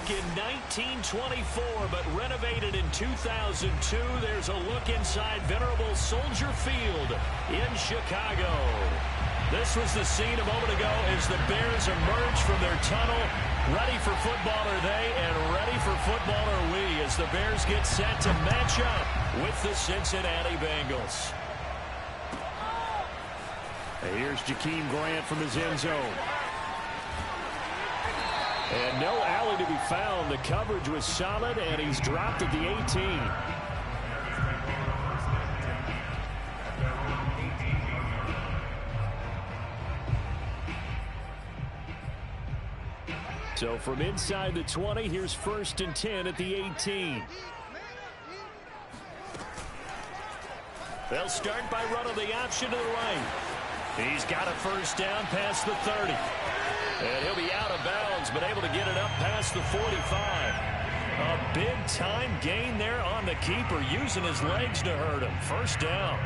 in 1924, but renovated in 2002. There's a look inside venerable Soldier Field in Chicago. This was the scene a moment ago as the Bears emerge from their tunnel. Ready for football are they, and ready for football are we, as the Bears get set to match up with the Cincinnati Bengals. Here's Jakeem Grant from his end zone. And no alley to be found. The coverage was solid, and he's dropped at the 18. So from inside the 20, here's 1st and 10 at the 18. They'll start by running the option to the right. He's got a first down past the 30. And he'll be out of bounds, but able to get it up past the 45. A big-time gain there on the keeper, using his legs to hurt him. First down.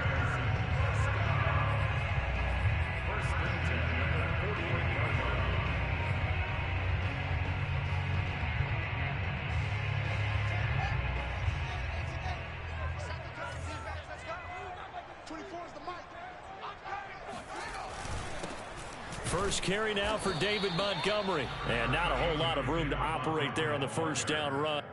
First carry now for David Montgomery. And not a whole lot of room to operate there on the first down run.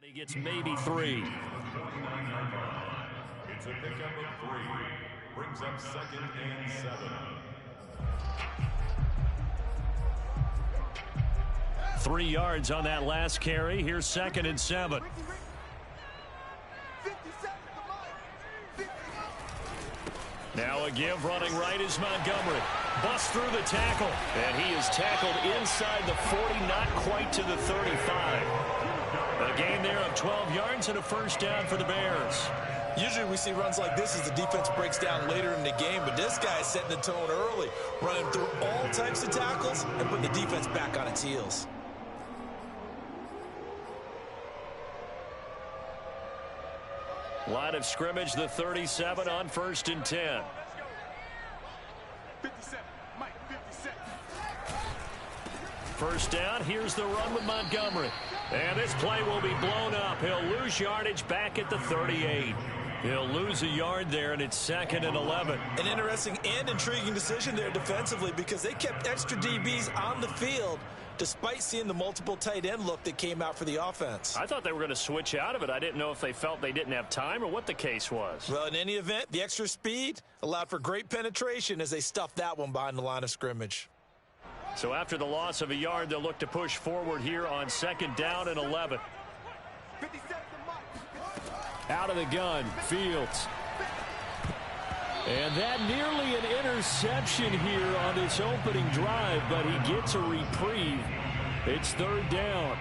He gets maybe 3. It's a pickup of 3. Brings up 2nd and 7. 3 yards on that last carry. Here's 2nd and 7. Now a give running right is Montgomery. Busts through the tackle. And he is tackled inside the 40, not quite to the 35. A gain there of 12 yards and a first down for the Bears. Usually we see runs like this as the defense breaks down later in the game, but this guy is setting the tone early, running through all types of tackles and putting the defense back on its heels. Line of scrimmage, the 37 on 1st and 10. 57, Mike, 57. First down, here's the run with Montgomery. And this play will be blown up. He'll lose yardage back at the 38. He'll lose a yard there, and it's 2nd and 11. An interesting and intriguing decision there defensively, because they kept extra DBs on the field despite seeing the multiple tight end look that came out for the offense. I thought they were going to switch out of it. I didn't know if they felt they didn't have time or what the case was. Well, in any event, the extra speed allowed for great penetration as they stuffed that one behind the line of scrimmage. So after the loss of a yard, they'll look to push forward here on 2nd down and 11. Out of the gun, Fields. And that nearly an interception here on this opening drive, but he gets a reprieve. It's 3rd down.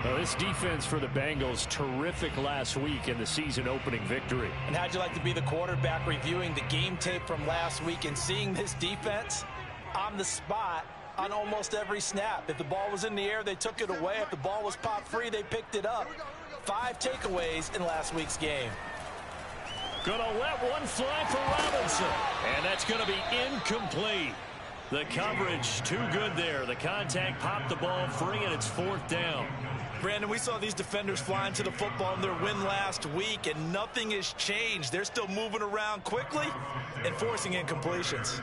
Now, this defense for the Bengals, terrific last week in the season-opening victory. And how'd you like to be the quarterback reviewing the game tape from last week and seeing this defense on the spot on almost every snap? If the ball was in the air, they took it away. If the ball was popped free, they picked it up. 5 takeaways in last week's game. Gonna let one fly for Robinson. And that's going to be incomplete. The coverage too good there. The contact popped the ball free, and it's 4th down. Brandon, we saw these defenders flying to the football in their win last week, and nothing has changed. They're still moving around quickly and forcing incompletions.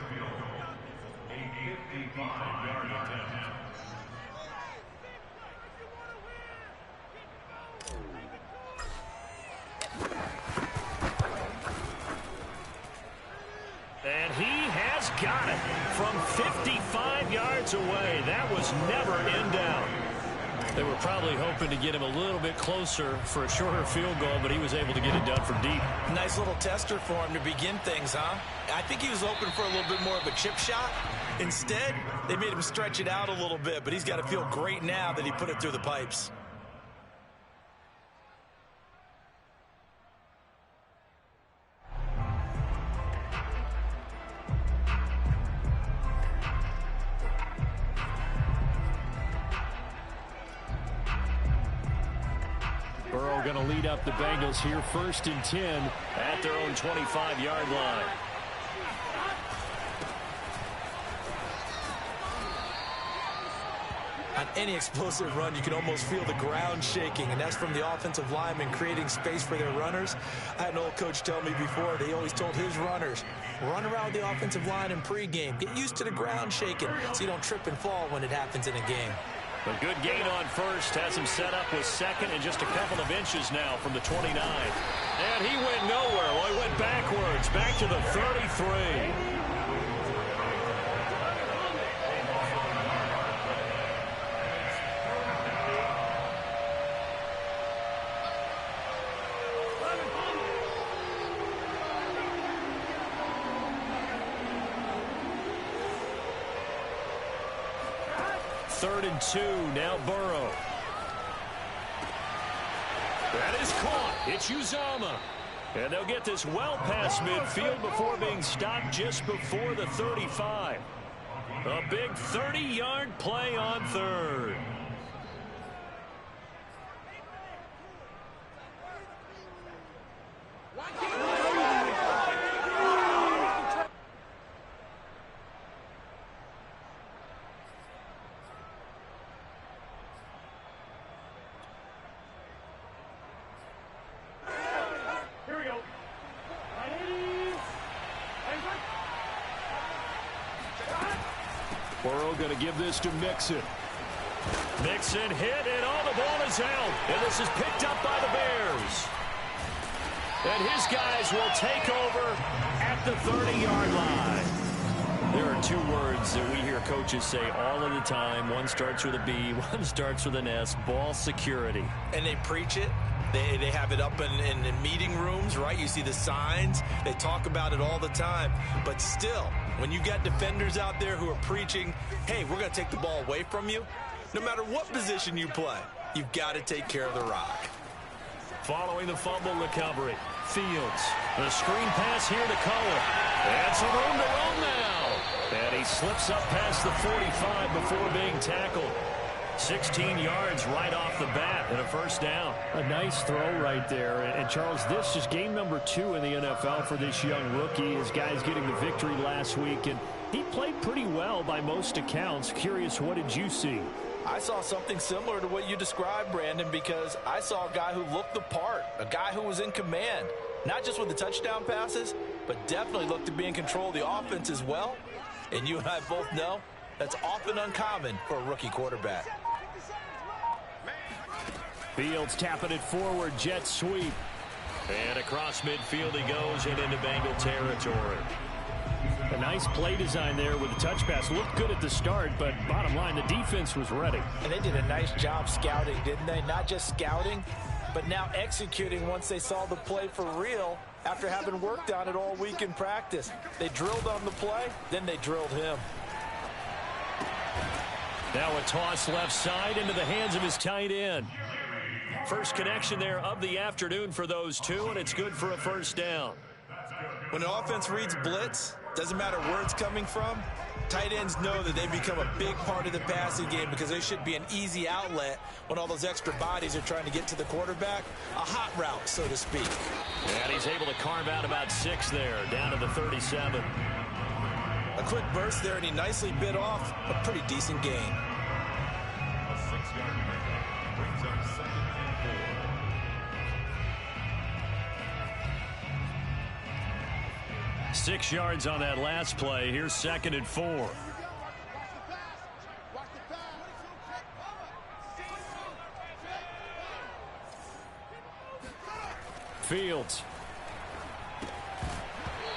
And he has got it from 55 yards away. That was never in doubt. They were probably hoping to get him a little bit closer for a shorter field goal, but he was able to get it done from deep. Nice little tester for him to begin things, huh? I think he was hoping for a little bit more of a chip shot. Instead, they made him stretch it out a little bit, but he's got to feel great now that he put it through the pipes. Burrow going to lead up the Bengals here, 1st and 10 at their own 25-yard line. On any explosive run, you can almost feel the ground shaking, and that's from the offensive linemen creating space for their runners. I had an old coach tell me before, they always told his runners, run around the offensive line in pregame. Get used to the ground shaking so you don't trip and fall when it happens in a game. A good gain on first, has him set up with 2nd and just a couple of inches now from the 29. And he went nowhere. Well, he went backwards, back to the 33. Third and 2, now Burrow. That is caught. It's Uzomah. And they'll get this well past midfield before being stopped just before the 35. A big 30-yard play on 3rd. Burrow going to give this to Mixon. Mixon hit, and all the ball is out. And this is picked up by the Bears. And his guys will take over at the 30-yard line. There are 2 words that we hear coaches say all of the time. One starts with a B, one starts with an S, ball security. And they preach it. They have it up in meeting rooms, right? You see the signs. They talk about it all the time. But still, when you got defenders out there who are preaching, hey, we're going to take the ball away from you, no matter what position you play, you've got to take care of the rock. Following the fumble recovery, Fields. The screen pass here to Cohen. And some room to run now. And he slips up past the 45 before being tackled. 16 yards right off the bat and a 1st down. A nice throw right there. And Charles, this is game number 2 in the NFL for this young rookie. His guys getting the victory last week, and he played pretty well by most accounts. Curious, what did you see? I saw something similar to what you described, Brandon, because I saw a guy who looked the part, a guy who was in command, not just with the touchdown passes, but definitely looked to be in control of the offense as well. And you and I both know that's often uncommon for a rookie quarterback. Fields tapping it forward, jet sweep. And across midfield he goes and into Bengal territory. A nice play design there with the touch pass. Looked good at the start, but bottom line, the defense was ready. And they did a nice job scouting, didn't they? Not just scouting, but now executing once they saw the play for real after having worked on it all week in practice. They drilled on the play, then they drilled him. Now a toss left side into the hands of his tight end. First connection there of the afternoon for those 2, and it's good for a 1st down. When an offense reads blitz, Doesn't matter where it's coming from. Tight ends know that they become a big part of the passing game because they should be an easy outlet when all those extra bodies are trying to get to the quarterback. A hot route, so to speak. And he's able to carve out about 6 there, down to the 37. A quick burst there, and he nicely bit off a pretty decent gain. A 6-yard pickup brings up 2nd and 4. 6 yards on that last play. Here's 2nd and 4. Fields.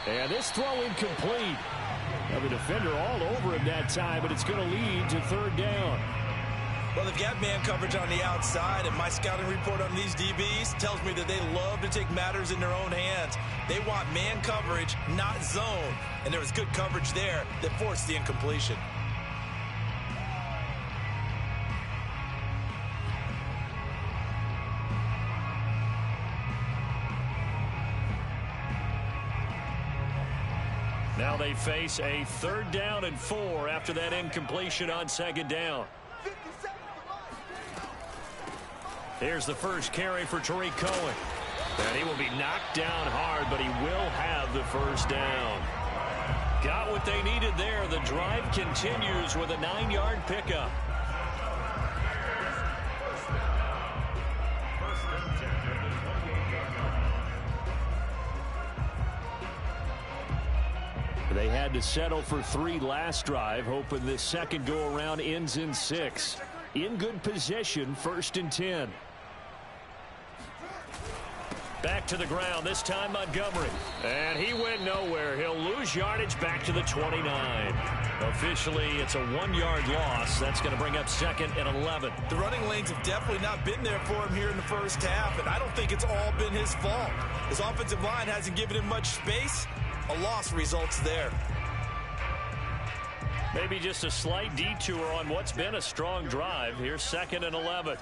And this throw incomplete. Now the defender all over him that time, but it's going to lead to 3rd down. Well, they've got man coverage on the outside, and my scouting report on these DBs tells me that they love to take matters in their own hands. They want man coverage, not zone. And there was good coverage there that forced the incompletion. Now they face a 3rd down and 4 after that incompletion on 2nd down. Here's the first carry for Tariq Cohen. And he will be knocked down hard, but he will have the 1st down. Got what they needed there. The drive continues with a 9-yard pickup. They had to settle for 3 last drive, hoping this second go-around ends in 6. In good position, 1st and 10. Back to the ground, this time Montgomery. And he went nowhere. He'll lose yardage back to the 29. Officially, it's a 1-yard loss. That's going to bring up 2nd and 11. The running lanes have definitely not been there for him here in the first half, and I don't think it's all been his fault. His offensive line hasn't given him much space. A loss results there. Maybe just a slight detour on what's been a strong drive. Here's 2nd and 11.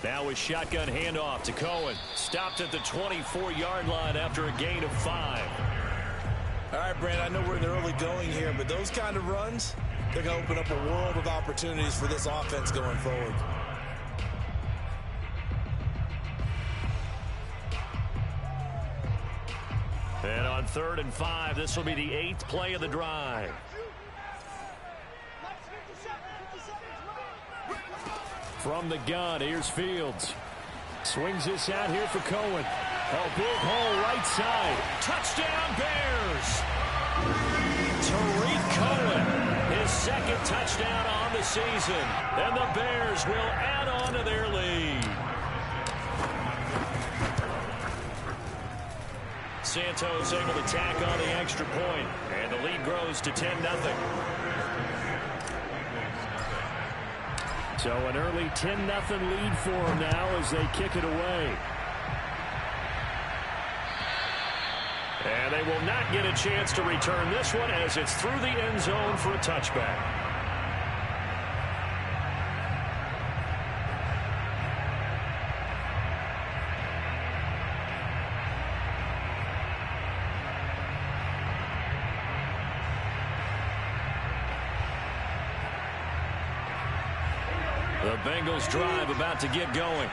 Now a shotgun handoff to Cohen. Stopped at the 24-yard line after a gain of 5. All right, Brand, I know we're in the early going here, but those kind of runs, they're going to open up a world of opportunities for this offense going forward. And on 3rd and 5, this will be the 8th play of the drive. From the gun, here's Fields. Swings this out here for Cohen. A big hole right side. Touchdown, Bears! Tariq Cohen, his 2nd touchdown on the season. And the Bears will add on to their lead. Santos able to tack on the extra point, and the lead grows to 10-0. So an early 10-0 lead for them now as they kick it away. And they will not get a chance to return this one as it's through the end zone for a touchback. The Bengals drive about to get going.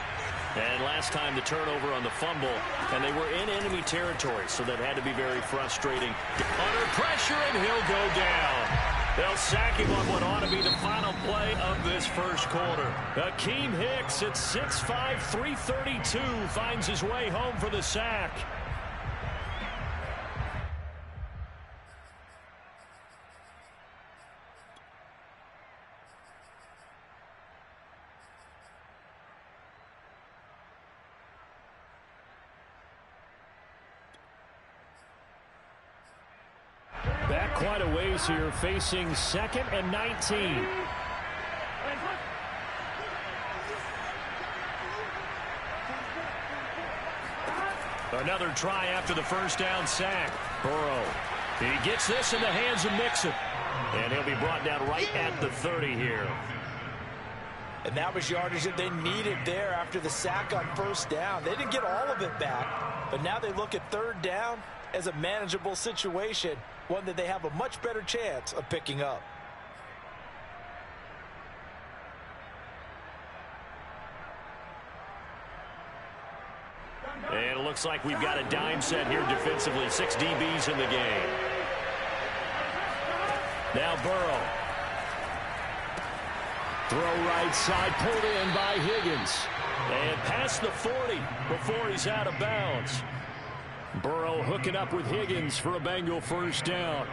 And last time the turnover on the fumble, and they were in enemy territory, so that had to be very frustrating. Under pressure, and he'll go down. They'll sack him on what ought to be the final play of this first quarter. Akeem Hicks at 6'5", 332 finds his way home for the sack. Back quite a ways here, facing 2nd and 19. Another try after the first down sack. Burrow. He gets this in the hands of Mixon. And he'll be brought down right at the 30 here. And that was yardage that they needed there after the sack on first down. They didn't get all of it back, but now they look at third down as a manageable situation, one that they have a much better chance of picking up. And it looks like we've got a dime set here defensively. 6 DBs in the game. Now Burrow. Throw right side, pulled in by Higgins. And past the 40 before he's out of bounds. Burrow hooking up with Higgins for a Bengal first down.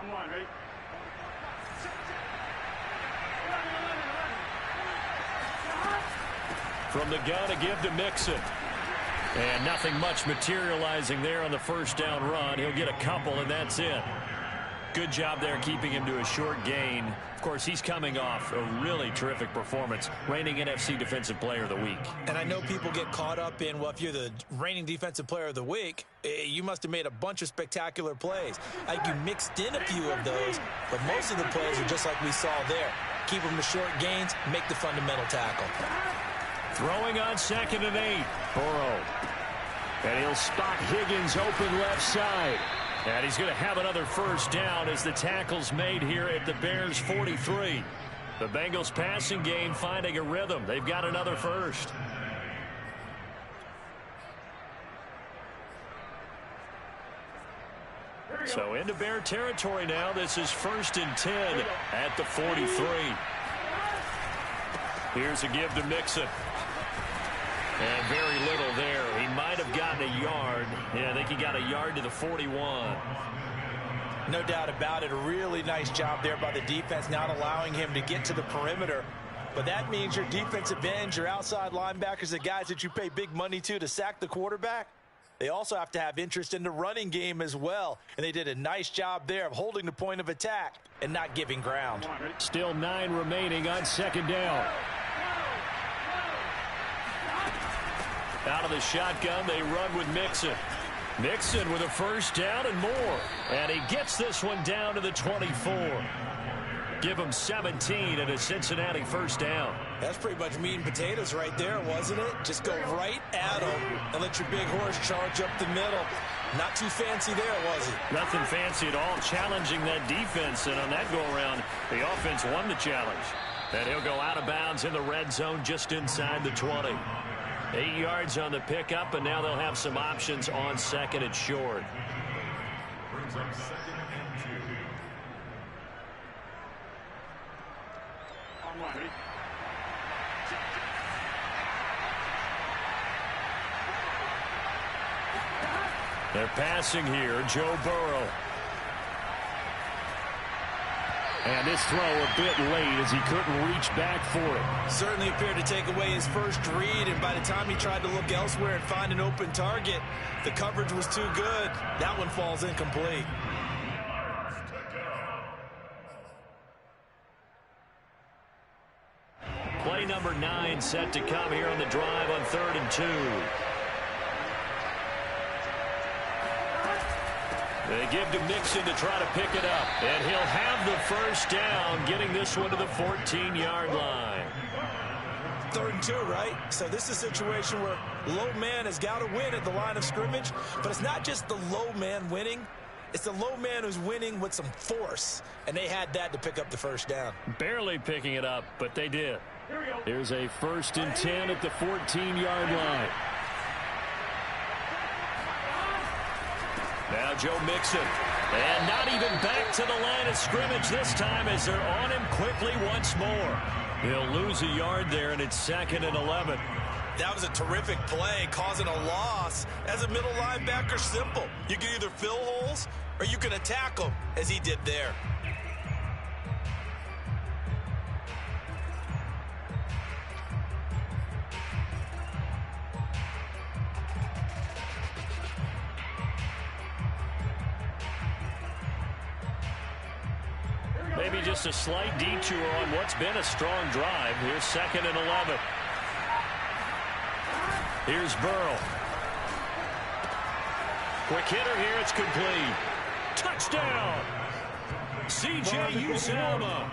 Online, right? From the gun, a give to Mixon. And nothing much materializing there on the first down run. He'll get a couple, and that's it. Good job there keeping him to a short gain. Of course, he's coming off a really terrific performance, reigning NFC Defensive Player of the Week. And I know people get caught up in, well, if you're the reigning Defensive Player of the Week, you must have made a bunch of spectacular plays. Like you mixed in a few of those, but most of the plays are just like we saw there. Keep them to short gains, make the fundamental tackle. Throwing on 2nd and 8. Burrow. And he'll spot Higgins open left side. And he's going to have another first down as the tackle's made here at the Bears' 43. The Bengals passing game finding a rhythm. They've got another first. So into Bear territory now. This is 1st and 10 at the 43. Here's a give to Mixon. And very little there. He might have gotten a yard. Yeah, I think he got a yard to the 41. No doubt about it. A really nice job there by the defense, not allowing him to get to the perimeter. But that means your defensive ends, your outside linebackers, the guys that you pay big money to sack the quarterback, they also have to have interest in the running game as well. And they did a nice job there of holding the point of attack and not giving ground. Still 9 remaining on 2nd down. Out of the shotgun, they run with Mixon. Mixon with a first down and more. And he gets this one down to the 24. Give him 17 and a Cincinnati first down. That's pretty much meat and potatoes right there, wasn't it? Just go right at him and let your big horse charge up the middle. Not too fancy there, was it? Nothing fancy at all, challenging that defense. And on that go-around, the offense won the challenge. And he'll go out of bounds in the red zone just inside the 20. 8 yards on the pickup, and now they'll have some options on 2nd and short. Brings up 2nd and 2. Online, right? They're passing here, Joe Burrow. And this throw a bit late as he couldn't reach back for it. Certainly appeared to take away his first read, and by the time he tried to look elsewhere and find an open target, the coverage was too good. That one falls incomplete. Play number 9 set to come here on the drive on 3rd and 2. They give to Mixon to try to pick it up. And he'll have the first down, getting this one to the 14-yard line. 3rd and 2, right? So this is a situation where low man has got to win at the line of scrimmage. But it's not just the low man winning. It's the low man who's winning with some force. And they had that to pick up the first down. Barely picking it up, but they did. Here's a 1st and 10 at the 14-yard line. Now Joe Mixon. And not even back to the line of scrimmage this time as they're on him quickly once more. He'll lose a yard there, and it's 2nd and 11. That was a terrific play, causing a loss. As a middle linebacker, simple. You can either fill holes or you can attack them, as he did there. Maybe just a slight detour on what's been a strong drive. Here's 2nd and 11. Here's Burrow. Quick hitter here. It's complete. touchdown. C.J. Uzomah,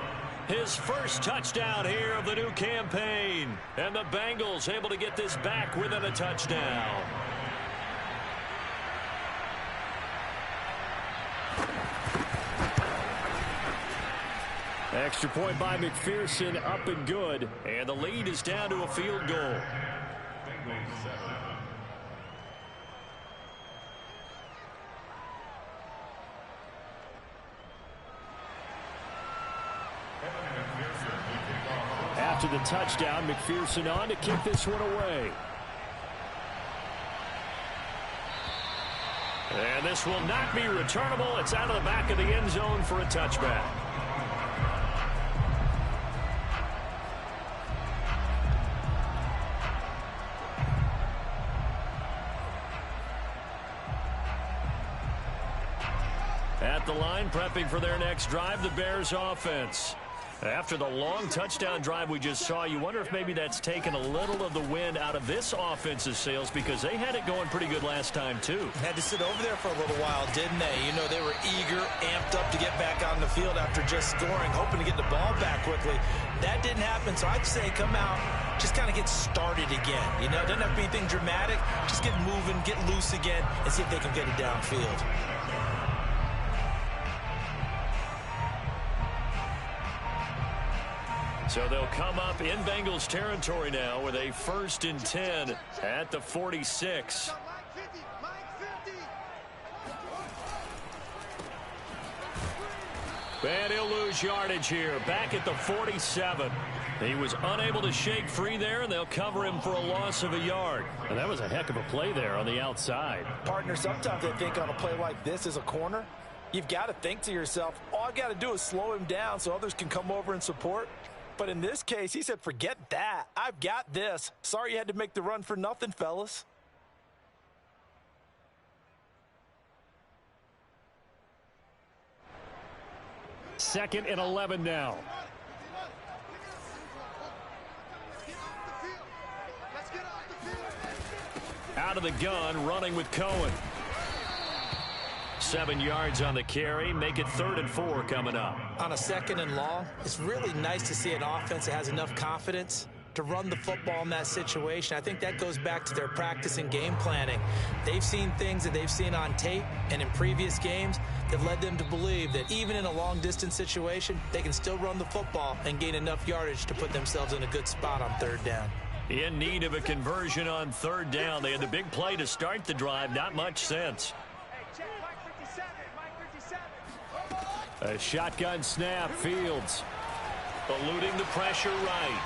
his first touchdown here of the new campaign. And the Bengals able to get this back within a touchdown. Extra point by McPherson, up and good. And the lead is down to a field goal. After the touchdown, McPherson on to kick this one away. And this will not be returnable. It's out of the back of the end zone for a touchback. At the line, prepping for their next drive, the Bears offense. After the long touchdown drive we just saw, you wonder if maybe that's taken a little of the wind out of this offense's sails, because they had it going pretty good last time, too. Had to sit over there for a little while, didn't they? You know, they were eager, amped up to get back out on the field after just scoring, hoping to get the ball back quickly. That didn't happen, so I'd say come out, just kind of get started again. You know, doesn't have to be anything dramatic. Just get moving, get loose again, and see if they can get it downfield. So they'll come up in Bengals territory now with a 1st and 10 at the 46. And he'll lose yardage here, back at the 47. He was unable to shake free there, and they'll cover him for a loss of a yard. And that was a heck of a play there on the outside. Partner, sometimes I think on a play like this as a corner, you've got to think to yourself, all I got to do is slow him down so others can come over and support. But in this case, he said, forget that. I've got this. Sorry you had to make the run for nothing, fellas. Second and 11 now. Out of the gun, running with Cohen. 7 yards on the carry, make it 3rd and 4 coming up. On a 2nd and long, it's really nice to see an offense that has enough confidence to run the football in that situation. I think that goes back to their practice and game planning. They've seen things that they've seen on tape and in previous games that led them to believe that even in a long-distance situation, they can still run the football and gain enough yardage to put themselves in a good spot on 3rd down. In need of a conversion on 3rd down. They had the big play to start the drive, not much sense. A shotgun snap, Fields eluding the pressure right.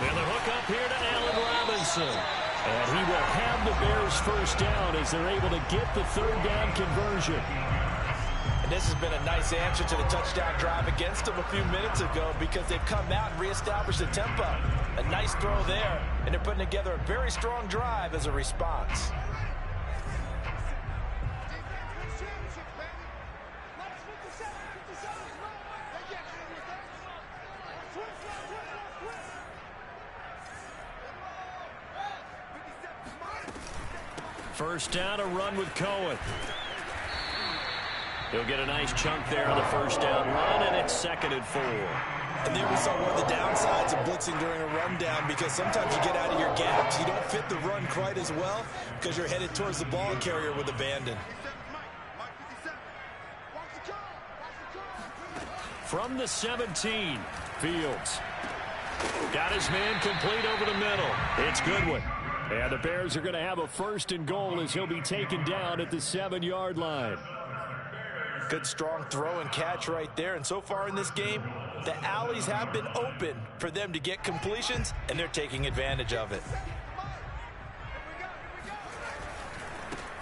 And the hook up here to Allen Robinson. And he will have the Bears 1st down as they're able to get the 3rd down conversion. And this has been a nice answer to the touchdown drive against them a few minutes ago, because they've come out and reestablished the tempo. A nice throw there, and they're putting together a very strong drive as a response. First down, a run with Cohen. He'll get a nice chunk there on the 1st down run, and it's 2nd and 4. And there we saw one of the downsides of blitzing during a rundown, because sometimes you get out of your gaps. You don't fit the run quite as well because you're headed towards the ball carrier with abandon. From the 17, Fields got his man complete over the middle. It's Goodwin. And the Bears are going to have a 1st and goal as he'll be taken down at the 7-yard line. Good strong throw and catch right there. And so far in this game, the alleys have been open for them to get completions, and they're taking advantage of it.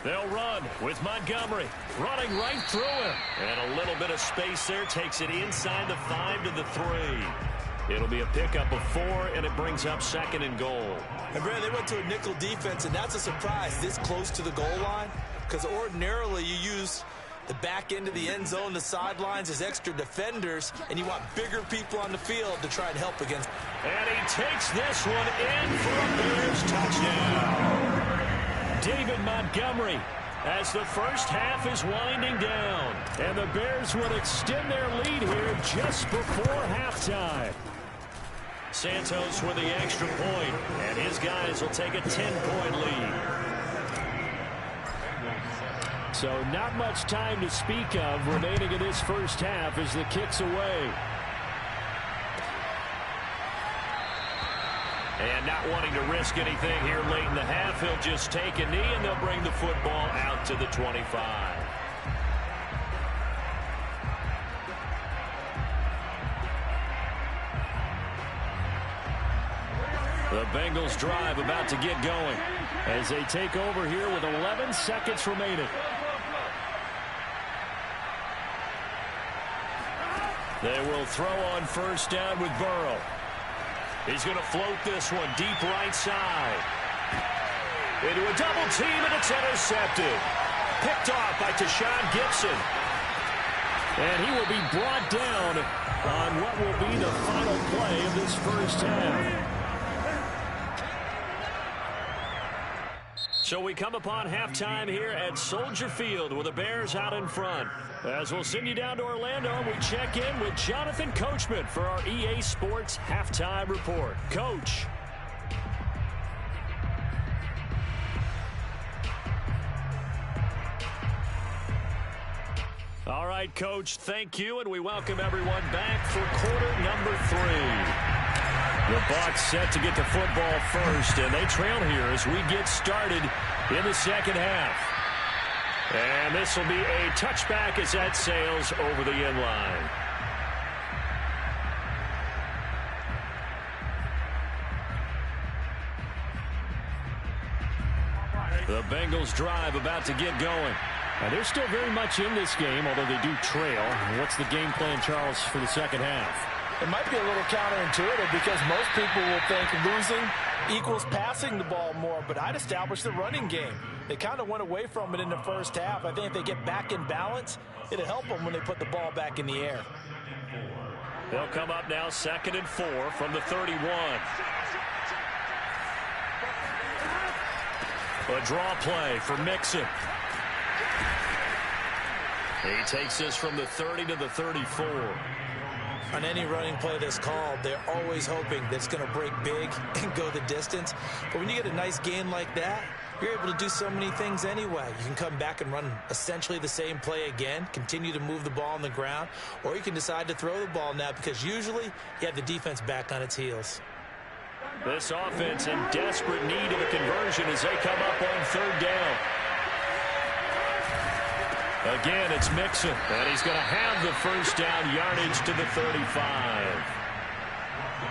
They'll run with Montgomery running right through him. And a little bit of space there, takes it inside the 5 to the 3. It'll be a pickup of 4, and it brings up 2nd and goal. And Brad, they went to a nickel defense, and that's a surprise this close to the goal line, because ordinarily you use the back end of the end zone, the sidelines as extra defenders, and you want bigger people on the field to try and help against. And he takes this one in for a Bears touchdown. David Montgomery as the first half is winding down. And the Bears would extend their lead here just before halftime. Santos with the extra point, and his guys will take a 10-point lead. So not much time to speak of remaining in this first half as the kick's away. And not wanting to risk anything here late in the half, he'll just take a knee, and they'll bring the football out to the 25. The Bengals drive about to get going as they take over here with 11 seconds remaining. They will throw on first down with Burrow. He's going to float this one deep right side. Into a double team, and it's intercepted. Picked off by Tashawn Gibson. And he will be brought down on what will be the final play of this first half. So we come upon halftime here at Soldier Field with the Bears out in front. As we'll send you down to Orlando, and we check in with Jonathan Coachman for our EA Sports Halftime Report. Coach. All right, Coach, thank you, and we welcome everyone back for quarter number 3. The Bucs set to get the football first, and they trail here as we get started in the second half. And this will be a touchback as that sails over the end line. The Bengals drive about to get going. Now, they're still very much in this game, although they do trail. What's the game plan, Charles, for the second half? It might be a little counterintuitive because most people will think losing equals passing the ball more, but I'd establish the running game. They kind of went away from it in the first half. I think if they get back in balance, it'll help them when they put the ball back in the air. They'll come up now 2nd and 4 from the 31. A draw play for Mixon. He takes this from the 30 to the 34. On any running play that's called, they're always hoping that it's going to break big and go the distance. But when you get a nice gain like that, you're able to do so many things anyway. You can come back and run essentially the same play again, continue to move the ball on the ground, or you can decide to throw the ball now because usually you have the defense back on its heels. This offense in desperate need of a conversion as they come up on 3rd down. Again, it's Mixon, and he's going to have the first down yardage to the 35.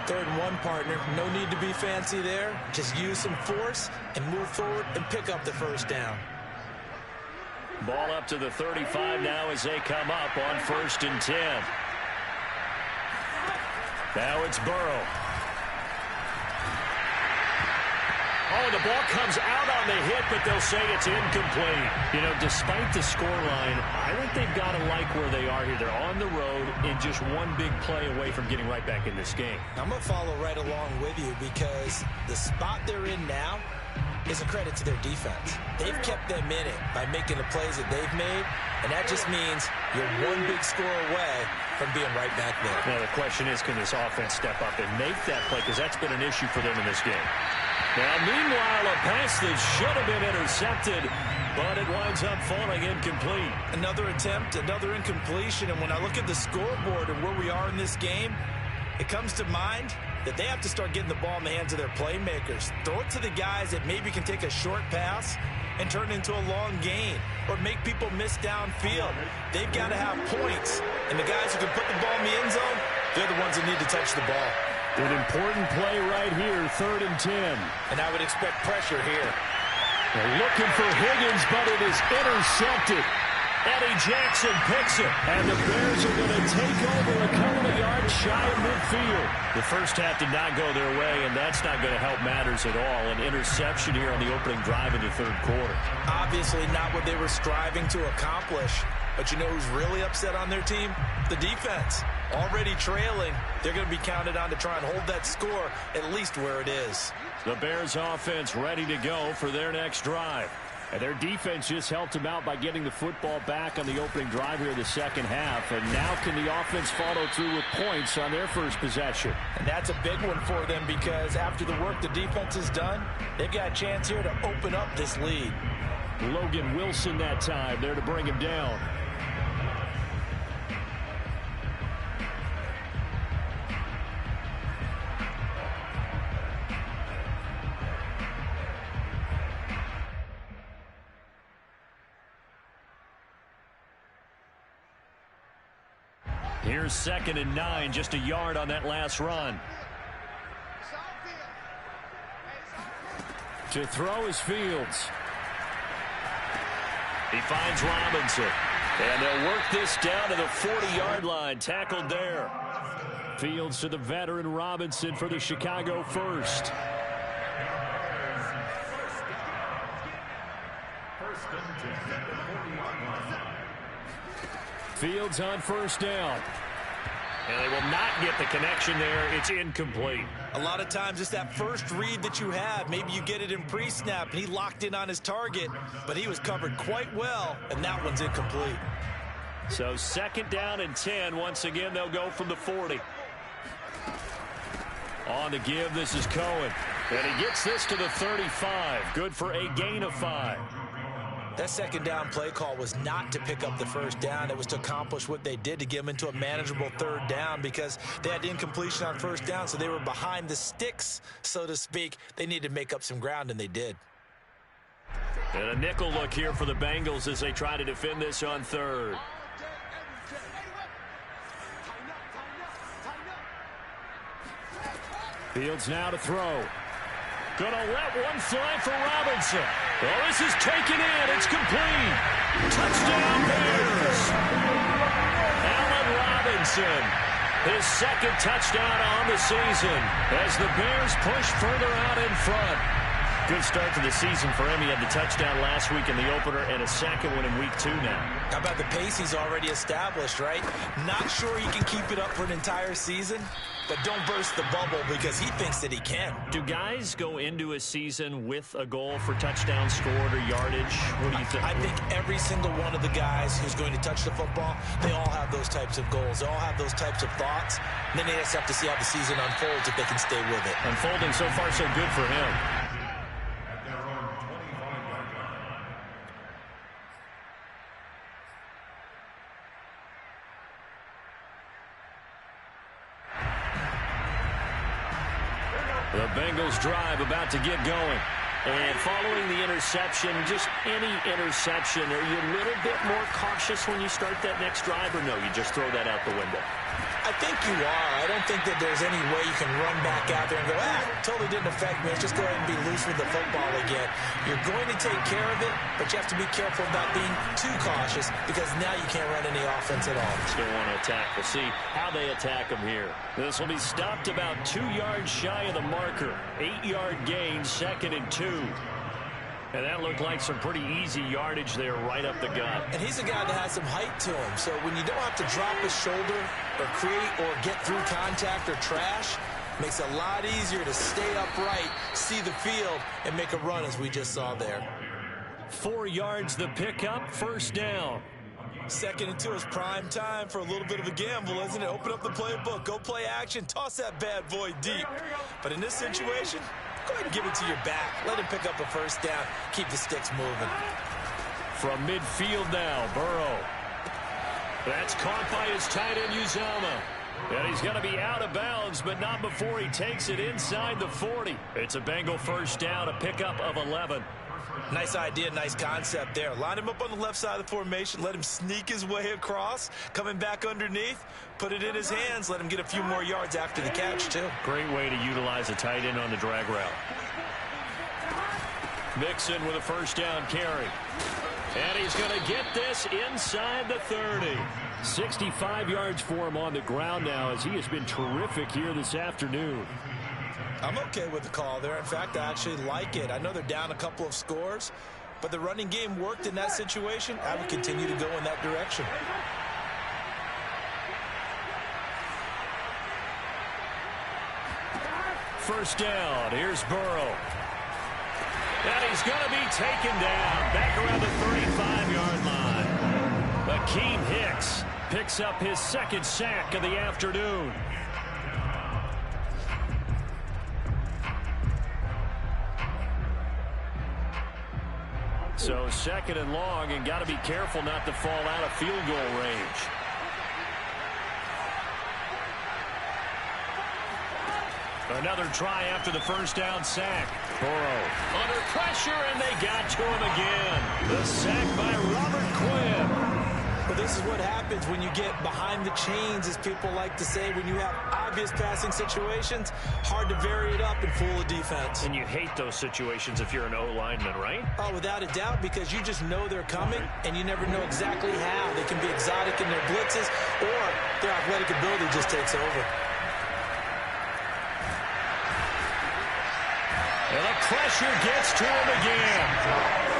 3rd and 1, partner. No need to be fancy there. Just use some force and move forward and pick up the first down. Ball up to the 35 now as they come up on 1st and 10. Now it's Burrow. Oh, the ball comes out on the hit, but they'll say it's incomplete. You know, despite the scoreline, I think they've got to like where they are here. They're on the road and just one big play away from getting right back in this game. I'm going to follow right along with you because the spot they're in now is a credit to their defense. They've kept them in it by making the plays that they've made, and that just means you're one big score away from being right back there. Now, the question is, can this offense step up and make that play? Because that's been an issue for them in this game. Now, meanwhile, a pass that should have been intercepted, but it winds up falling incomplete. Another attempt, another incompletion, and when I look at the scoreboard and where we are in this game, it comes to mind that they have to start getting the ball in the hands of their playmakers. Throw it to the guys that maybe can take a short pass and turn it into a long gain or make people miss downfield. They've got to have points, and the guys who can put the ball in the end zone, they're the ones that need to touch the ball. An important play right here, 3rd and 10. And I would expect pressure here. They're looking for Higgins, but it is intercepted. Eddie Jackson picks it. And the Bears are going to take over a couple of yards shy of midfield. The first half did not go their way, and that's not going to help matters at all. An interception here on the opening drive of the 3rd quarter. Obviously not what they were striving to accomplish. But you know who's really upset on their team? The defense. Already trailing, they're going to be counted on to try and hold that score, at least where it is. The Bears offense ready to go for their next drive. And their defense just helped them out by getting the football back on the opening drive here in the second half. And now can the offense follow through with points on their first possession? And that's a big one for them because after the work the defense has done, they've got a chance here to open up this lead. Logan Wilson that time there to bring him down. Here's 2nd and 9, just a yard on that last run. To throw is Fields. He finds Robinson. And they'll work this down to the 40-yard line. Tackled there. Fields to the veteran Robinson for the Chicago first. Fields on first down. And they will not get the connection there. It's incomplete. A lot of times it's that first read that you have. Maybe you get it in pre-snap, and he locked in on his target, but he was covered quite well, and that one's incomplete. So 2nd down and 10. Once again, they'll go from the 40. On the give, this is Cohen. And he gets this to the 35. Good for a gain of 5. That 2nd down play call was not to pick up the first down. It was to accomplish what they did, to get them into a manageable 3rd down, because they had incompletion on 1st down, so they were behind the sticks, so to speak. They needed to make up some ground, and they did. And a nickel look here for the Bengals as they try to defend this on 3rd. Fields now to throw. Gonna let one fly for Robinson. Well, this is taken in. It's complete. Touchdown, Bears. Allen Robinson, his 2nd touchdown on the season as the Bears push further out in front. Good start to the season for him. He had the touchdown last week in the opener and a 2nd one in week 2 now. How about the pace he's already established, right? Not sure he can keep it up for an entire season, but don't burst the bubble because he thinks that he can. Do guys go into a season with a goal for touchdowns scored or yardage? What do you think? I think every single one of the guys who's going to touch the football, they all have those types of goals. They all have those types of thoughts. And then they just have to see how the season unfolds if they can stay with it. Unfolding so far so good for him. The Bengals drive about to get going. And following the interception, just any interception, are you a little bit more cautious when you start that next drive, or no, you just throw that out the window? I think you are. I don't think that there's any way you can run back out there and go, totally didn't affect me. Let's just go ahead and be loose with the football again. You're going to take care of it, but you have to be careful about being too cautious because now you can't run any offense at all. Still want to attack. We'll see how they attack them here. This will be stopped about 2 yards shy of the marker. 8-yard gain, 2nd and 2. And that looked like some pretty easy yardage there right up the gut. And he's a guy that has some height to him. So when you don't have to drop his shoulder or create or get through contact or trash, makes it a lot easier to stay upright, see the field, and make a run as we just saw there. 4 yards the pickup, 1st down. 2nd and 2 is prime time for a little bit of a gamble, isn't it? Open up the playbook, go play action, toss that bad boy deep. But in this situation, go ahead and give it to your back. Let him pick up a 1st down. Keep the sticks moving. From midfield now, Burrow. That's caught by his tight end, Uzama. And he's going to be out of bounds, but not before he takes it inside the 40. It's a Bengal 1st down, a pickup of 11. Nice idea, nice concept there. Line him up on the left side of the formation. Let him sneak his way across. Coming back underneath. Put it in his hands. Let him get a few more yards after the catch, too. Great way to utilize a tight end on the drag route. Mixon with a 1st down carry. And he's going to get this inside the 30. 65 yards for him on the ground now as he has been terrific here this afternoon. I'm okay with the call there. In fact, I actually like it. I know they're down a couple of scores, but the running game worked in that situation. I would continue to go in that direction. First down. Here's Burrow. And he's going to be taken down back around the 35-yard line. Akeem Hicks picks up his second sack of the afternoon. So second and long, and got to be careful not to fall out of field goal range. Another try after the first down sack. Burrow under pressure, and they got to him again. The sack by Robert Quinn. Well, this is what happens when you get behind the chains, as people like to say. When you have obvious passing situations, hard to vary it up and fool a defense. And you hate those situations if you're an O-lineman, right? Oh, without a doubt, because you just know they're coming, and you never know exactly how. They can be exotic in their blitzes, or their athletic ability just takes over. And the pressure gets to him again.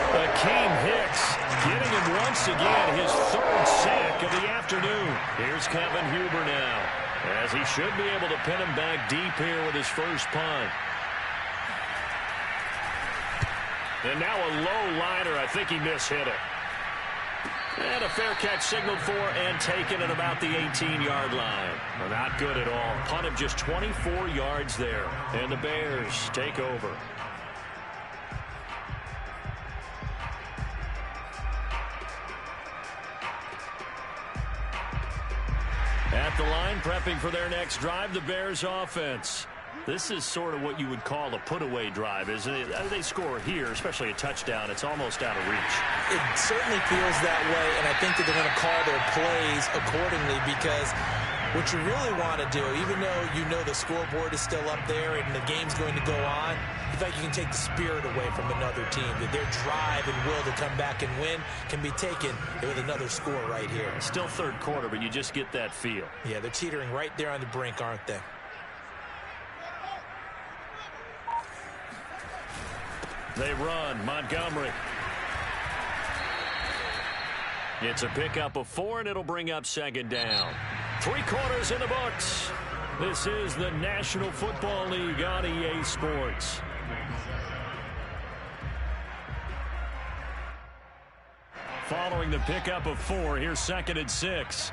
Akeem Hicks getting him once again his third sack of the afternoon. Here's Kevin Huber now, as he should be able to pin him back deep here with his first punt. And now a low liner. I think he mishit it. And a fair catch signaled for and taken at about the 18-yard line. Well, not good at all. Punt of just 24 yards there. And the Bears take over. At the line, prepping for their next drive, the Bears offense. This is sort of what you would call a put-away drive, isn't it? They score here, especially a touchdown. It's almost out of reach. It certainly feels that way, and I think that they're going to call their plays accordingly, because what you really want to do, even though you know the scoreboard is still up there and the game's going to go on, you think you can take the spirit away from another team, that their drive and will to come back and win can be taken with another score right here. Still third quarter, but you just get that feel. Yeah, they're teetering right there on the brink, aren't they? They run. Montgomery. It's a pickup of 4, and it'll bring up second down. 3 quarters in the books. This is the National Football League on EA Sports. Following the pickup of 4, here's second and 6.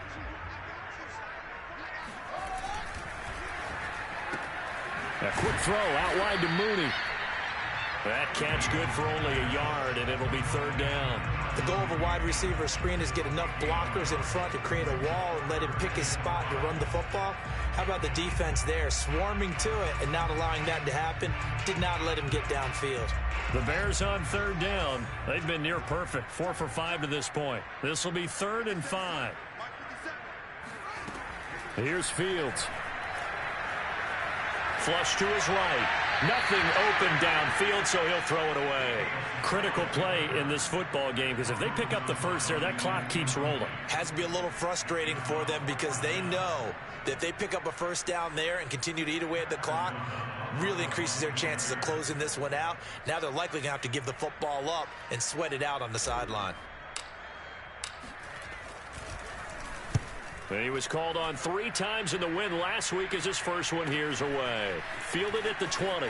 A quick throw out wide to Mooney. That catch good for only a yard, and it'll be third down. The goal of a wide receiver screen is get enough blockers in front to create a wall and let him pick his spot to run the football. How about the defense there, swarming to it and not allowing that to happen? Did not let him get downfield. The Bears on third down. They've been near perfect, 4 for 5 to this point. This will be 3rd and 5. Here's Fields. Flush to his right. Nothing open downfield, so he'll throw it away. Critical play in this football game, because if they pick up the first there, that clock keeps rolling. Has to be a little frustrating for them, because they know that if they pick up a first down there and continue to eat away at the clock, really increases their chances of closing this one out. Now they're likely going to have to give the football up and sweat it out on the sideline. He was called on 3 times in the win last week, as his first one here's away. Fielded at the 20.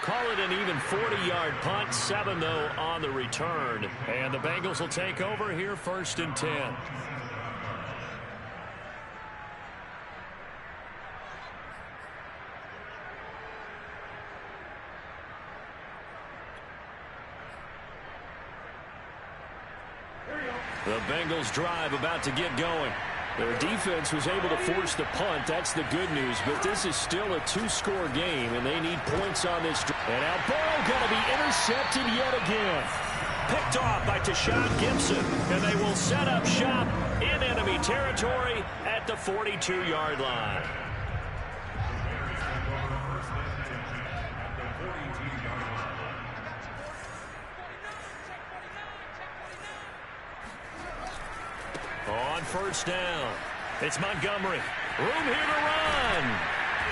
Call it an even 40-yard punt. 7, though, on the return. And the Bengals will take over here 1st and 10. The Bengals drive about to get going. Their defense was able to force the punt. That's the good news. But this is still a 2-score game, and they need points on this. And now Burrow going to be intercepted yet again. Picked off by Tashawn Gibson. And they will set up shop in enemy territory at the 42-yard line. On first down, it's Montgomery. Room here to run.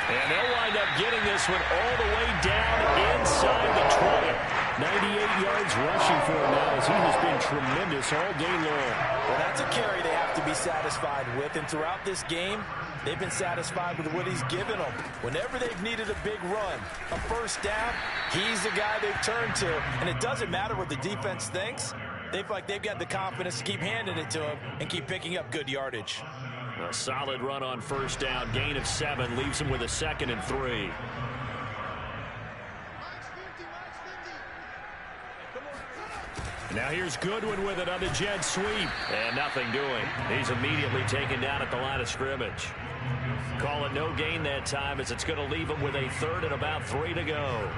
And they'll wind up getting this one all the way down inside the 20. 98 yards rushing for him now, as he has been tremendous all day long. Well, that's a carry they have to be satisfied with. And throughout this game, They've been satisfied with what he's given them. Whenever they've needed a big run, a first down, he's the guy they've turned to. And it doesn't matter what the defense thinks. They feel like they've got the confidence to keep handing it to him and keep picking up good yardage. A solid run on first down. Gain of 7 leaves him with a 2nd and 3. Now here's Goodwin with it on the jet sweep. And nothing doing. He's immediately taken down at the line of scrimmage. Call it no gain that time, as it's going to leave him with a 3rd and about 3 to go.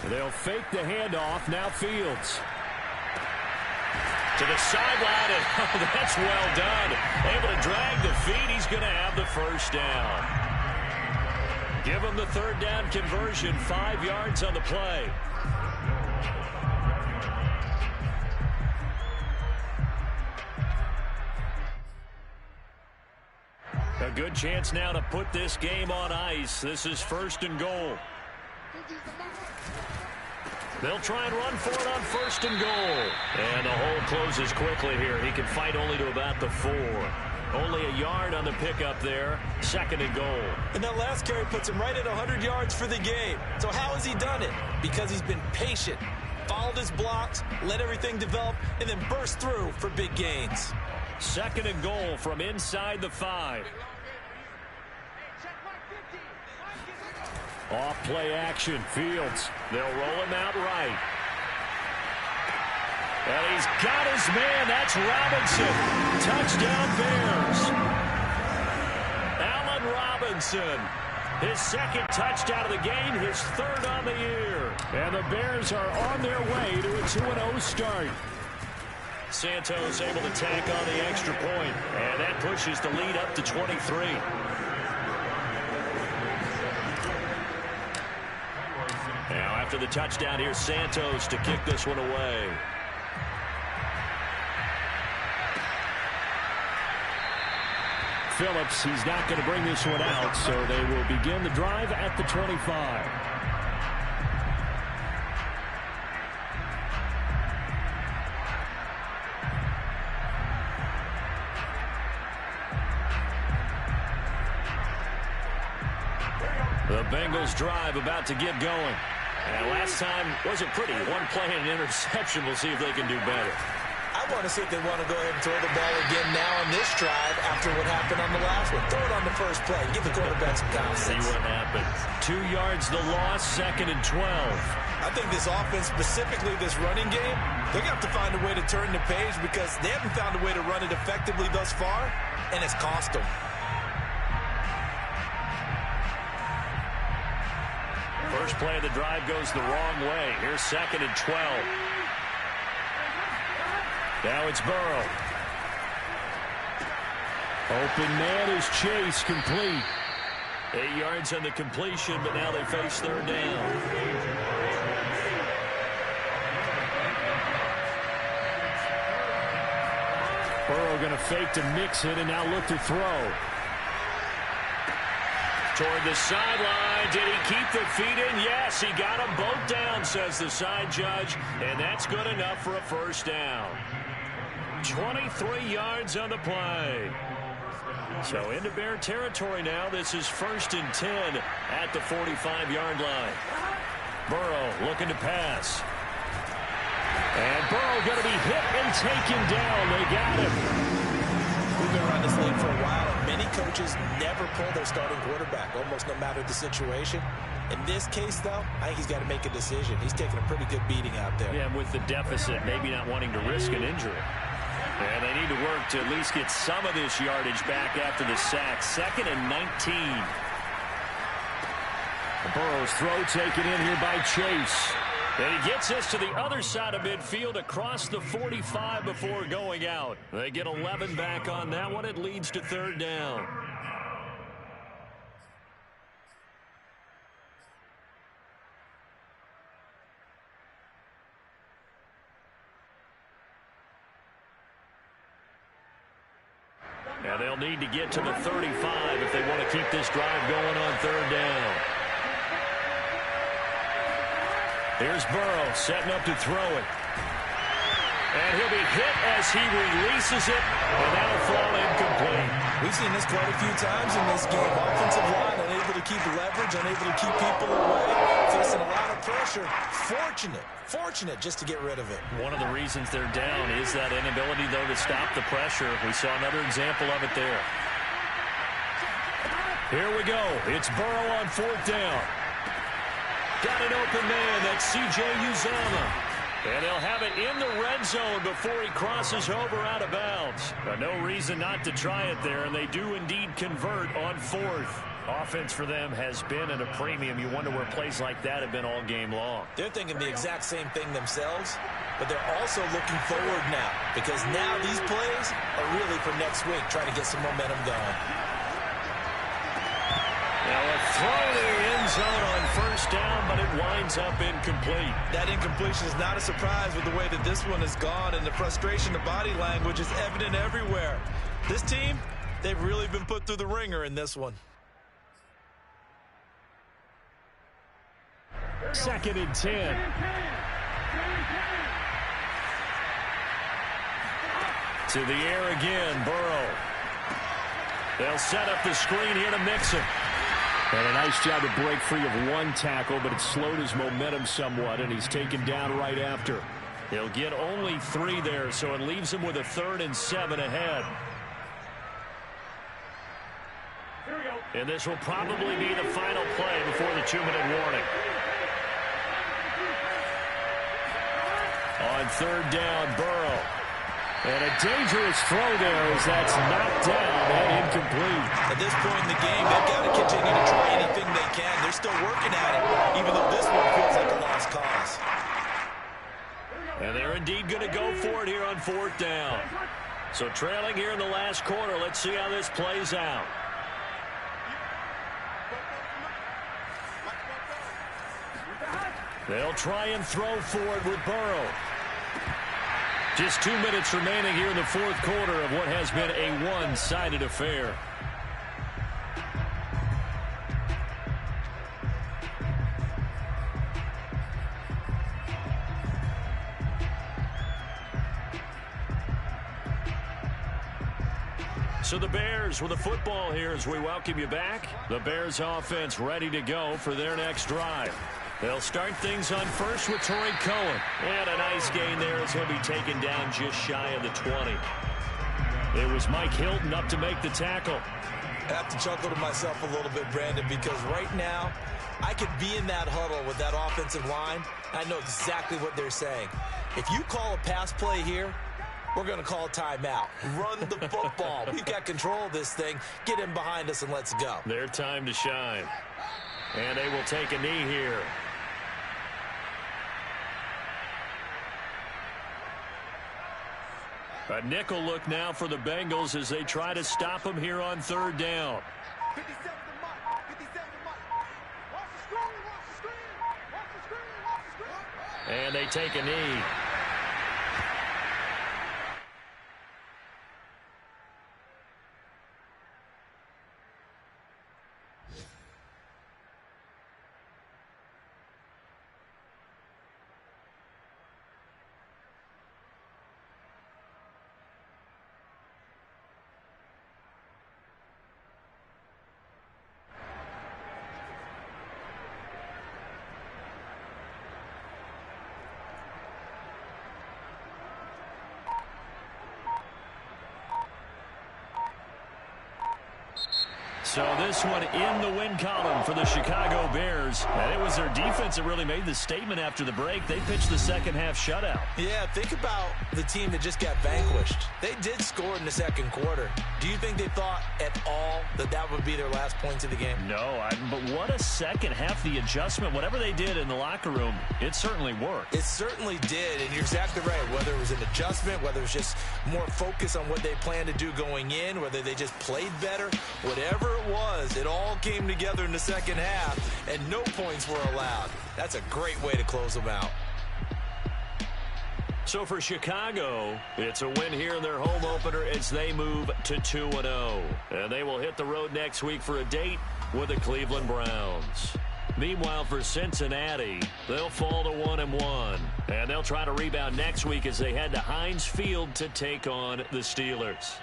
They'll fake the handoff. Now Fields. To the sideline, and that's well done. Able to drag the feet. He's going to have the first down. Give him the 3rd down conversion. 5 yards on the play. A good chance now to put this game on ice. This is 1st and goal. They'll try and run for it on 1st and goal. And the hole closes quickly here. He can fight only to about the 4. Only a yard on the pickup there. 2nd and goal. And that last carry puts him right at 100 yards for the game. So how has he done it? Because he's been patient, followed his blocks, let everything develop, and then burst through for big gains. 2nd and goal from inside the 5. Off play action. Fields. They'll roll him out right. And he's got his man. That's Robinson. Touchdown Bears. Allen Robinson. His 2nd touchdown of the game. His 3rd on the year. And the Bears are on their way to a 2-0 start. Santos able to tack on the extra point. And that pushes the lead up to 23. Now after the touchdown, here's Santos to kick this one away. Phillips, he's not going to bring this one out, so they will begin the drive at the 25. The Bengals drive about to get going. And last time wasn't pretty. One play and an interception. We'll see if they can do better. I want to see if they want to go ahead and throw the ball again now on this drive after what happened on the last one. Throw it on the first play. Give the quarterback some confidence. See what happens. 2 yards the loss, 2nd and 12. I think this offense, specifically this running game, they're going to have to find a way to turn the page because they haven't found a way to run it effectively thus far, and it's cost them. First play of the drive goes the wrong way. Here's 2nd and 12. Now it's Burrow. Open man is Chase, complete. 8 yards on the completion, but now they face 3rd down. Burrow going to fake to mix it and now look to throw. Toward the sideline. Did he keep the feet in? Yes, he got them both down, says the side judge, and that's good enough for a first down. 23 yards on the play. So into Bear territory now. This is 1st and 10 at the 45-yard line. Burrow looking to pass. And Burrow going to be hit and taken down. They got him. We've been around this league for a while, and many coaches never pull their starting quarterback, almost no matter the situation. In this case, though, I think he's got to make a decision. He's taking a pretty good beating out there. Yeah, with the deficit, maybe not wanting to risk an injury. And they need to work to at least get some of this yardage back after the sack. 2nd and 19. Burrow's throw taken in here by Chase. And he gets this to the other side of midfield across the 45 before going out. They get 11 back on that one. It leads to 3rd down. Now they'll need to get to the 35 if they want to keep this drive going on 3rd down. Here's Burrow setting up to throw it. And he'll be hit as he releases it, and that'll fall incomplete. We've seen this quite a few times in this game. Offensive line unable to keep leverage, unable to keep people away, facing a lot of pressure. Fortunate just to get rid of it. One of the reasons they're down is that inability, though, to stop the pressure. We saw another example of it there. Here we go. It's Burrow on 4th down. Got an open man. That's C.J. Uzomah. And they'll have it in the red zone before he crosses over out of bounds. No reason not to try it there, and they do indeed convert on 4th. Offense for them has been at a premium. You wonder where plays like that have been all game long. They're thinking the exact same thing themselves, but they're also looking forward now, because now these plays are really for next week, trying to get some momentum going. Now a throw to the end zone on 1st down, but it winds up incomplete. That incompletion is not a surprise with the way that this one has gone, and the frustration, the body language is evident everywhere. This team, they've really been put through the ringer in this one. 2nd and 10. To the air again, Burrow. They'll set up the screen here to mix it. And a nice job to break free of one tackle, but it slowed his momentum somewhat, and he's taken down right after. He'll get only 3 there, so it leaves him with a 3rd and 7 ahead. And this will probably be the final play before the 2-minute warning. On 3rd down, Burrow. And a dangerous throw there as that's knocked down and incomplete. At this point in the game, they've got to continue to try anything they can. They're still working at it, even though this one feels like a lost cause. And they're indeed going to go for it here on 4th down. So trailing here in the last quarter, let's see how this plays out. They'll try and throw for it with Burrow. Just 2 minutes remaining here in the 4th quarter of what has been a one-sided affair. So the Bears with the football here as we welcome you back. The Bears offense ready to go for their next drive. They'll start things on 1st with Torrey Cohen. And a nice gain there as he'll be taken down just shy of the 20. It was Mike Hilton up to make the tackle. I have to chuckle to myself a little bit, Brandon, because right now I could be in that huddle with that offensive line. I know exactly what they're saying. If you call a pass play here, we're going to call timeout. Run the football. We've got control of this thing. Get in behind us and let's go. Their time to shine. And they will take a knee here. A nickel look now for the Bengals as they try to stop him here on 3rd down. And they take a knee. So this one in the win column for the Chicago Bears. And it was their defense that really made the statement after the break. They pitched the second half shutout. Yeah, think about the team that just got vanquished. They did score in the 2nd quarter. Do you think they thought at all that that would be their last points of the game? No, but what a second half. The adjustment, whatever they did in the locker room, it certainly worked. It certainly did, and you're exactly right. Whether it was an adjustment, whether it was just more focus on what they planned to do going in, whether they just played better, whatever it was, it all came together in the second half, and no points were allowed. That's a great way to close them out. So for Chicago, it's a win here in their home opener as they move to 2-0. And they will hit the road next week for a date with the Cleveland Browns. Meanwhile, for Cincinnati, they'll fall to 1-1. And they'll try to rebound next week as they head to Heinz Field to take on the Steelers.